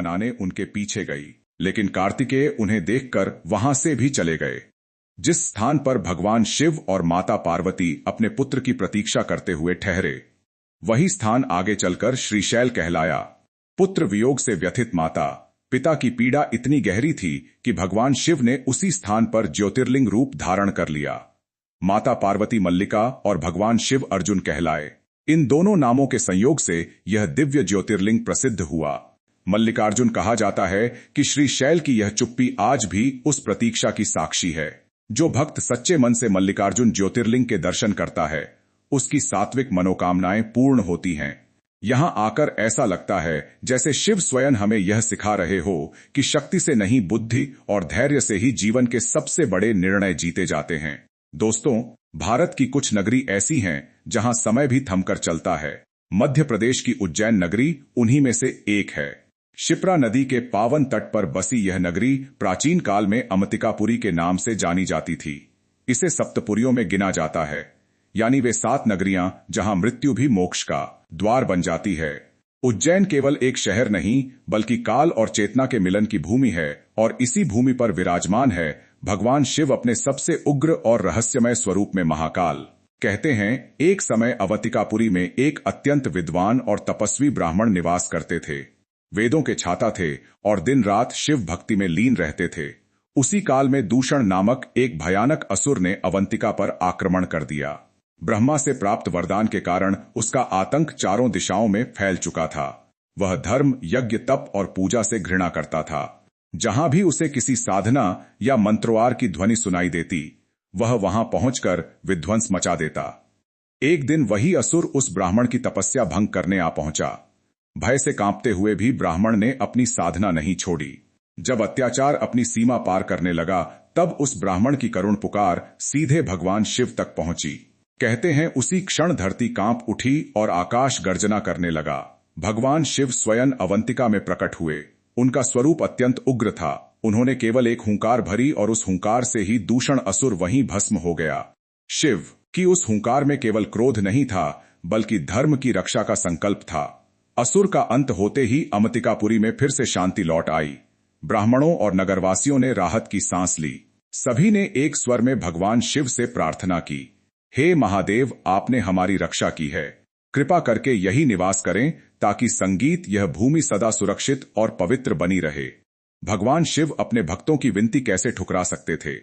मनाने उनके पीछे गई, लेकिन कार्तिकेय उन्हें देखकर वहां से भी चले गए। जिस स्थान पर भगवान शिव और माता पार्वती अपने पुत्र की प्रतीक्षा करते हुए ठहरे, वही स्थान आगे चलकर श्रीशैल कहलाया। पुत्र वियोग से व्यथित माता पिता की पीड़ा इतनी गहरी थी कि भगवान शिव ने उसी स्थान पर ज्योतिर्लिंग रूप धारण कर लिया। माता पार्वती मल्लिका और भगवान शिव अर्जुन कहलाए। इन दोनों नामों के संयोग से यह दिव्य ज्योतिर्लिंग प्रसिद्ध हुआ। मल्लिकार्जुन कहा जाता है कि श्रीशैल की यह चुप्पी आज भी उस प्रतीक्षा की साक्षी है। जो भक्त सच्चे मन से मल्लिकार्जुन ज्योतिर्लिंग के दर्शन करता है, उसकी सात्विक मनोकामनाएं पूर्ण होती हैं। यहां आकर ऐसा लगता है जैसे शिव स्वयं हमें यह सिखा रहे हो कि शक्ति से नहीं, बुद्धि और धैर्य से ही जीवन के सबसे बड़े निर्णय जीते जाते हैं। दोस्तों, भारत की कुछ नगरी ऐसी हैं जहां समय भी थमकर चलता है। मध्य प्रदेश की उज्जैन नगरी उन्हीं में से एक है। शिप्रा नदी के पावन तट पर बसी यह नगरी प्राचीन काल में अमतिकापुरी के नाम से जानी जाती थी। इसे सप्तपुरियों में गिना जाता है, यानी वे 7 नगरियां जहां मृत्यु भी मोक्ष का द्वार बन जाती है। उज्जैन केवल एक शहर नहीं, बल्कि काल और चेतना के मिलन की भूमि है, और इसी भूमि पर विराजमान है भगवान शिव अपने सबसे उग्र और रहस्यमय स्वरूप में महाकाल। कहते हैं एक समय अवंतिकापुरी में एक अत्यंत विद्वान और तपस्वी ब्राह्मण निवास करते थे। वेदों के छाता थे और दिन रात शिव भक्ति में लीन रहते थे। उसी काल में दूषण नामक एक भयानक असुर ने अवंतिका पर आक्रमण कर दिया। ब्रह्मा से प्राप्त वरदान के कारण उसका आतंक चारों दिशाओं में फैल चुका था। वह धर्म, यज्ञ, तप और पूजा से घृणा करता था। जहां भी उसे किसी साधना या मंत्रोआर की ध्वनि सुनाई देती, वह वहां पहुंचकर विध्वंस मचा देता। एक दिन वही असुर उस ब्राह्मण की तपस्या भंग करने आ पहुंचा। भय से कांपते हुए भी ब्राह्मण ने अपनी साधना नहीं छोड़ी। जब अत्याचार अपनी सीमा पार करने लगा, तब उस ब्राह्मण की करुण पुकार सीधे भगवान शिव तक पहुंची। कहते हैं उसी क्षण धरती कांप उठी और आकाश गर्जना करने लगा। भगवान शिव स्वयं अवंतिका में प्रकट हुए। उनका स्वरूप अत्यंत उग्र था। उन्होंने केवल एक हुंकार भरी और उस हुंकार से ही दूषण असुर वहीं भस्म हो गया। शिव की उस हुंकार में केवल क्रोध नहीं था, बल्कि धर्म की रक्षा का संकल्प था। असुर का अंत होते ही अमतिकापुरी में फिर से शांति लौट आई। ब्राह्मणों और नगरवासियों ने राहत की सांस ली। सभी ने एक स्वर में भगवान शिव से प्रार्थना की, हे महादेव, आपने हमारी रक्षा की है। कृपा करके यही निवास करें ताकि संगीत यह भूमि सदा सुरक्षित और पवित्र बनी रहे। भगवान शिव अपने भक्तों की विनती कैसे ठुकरा सकते थे।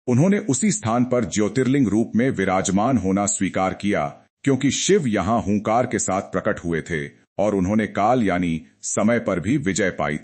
उन्होंने उसी स्थान पर ज्योतिर्लिंग रूप में विराजमान होना स्वीकार किया, क्योंकि शिव यहां हुंकार के साथ प्रकट हुए थे और उन्होंने काल यानी समय पर भी विजय पाई थी।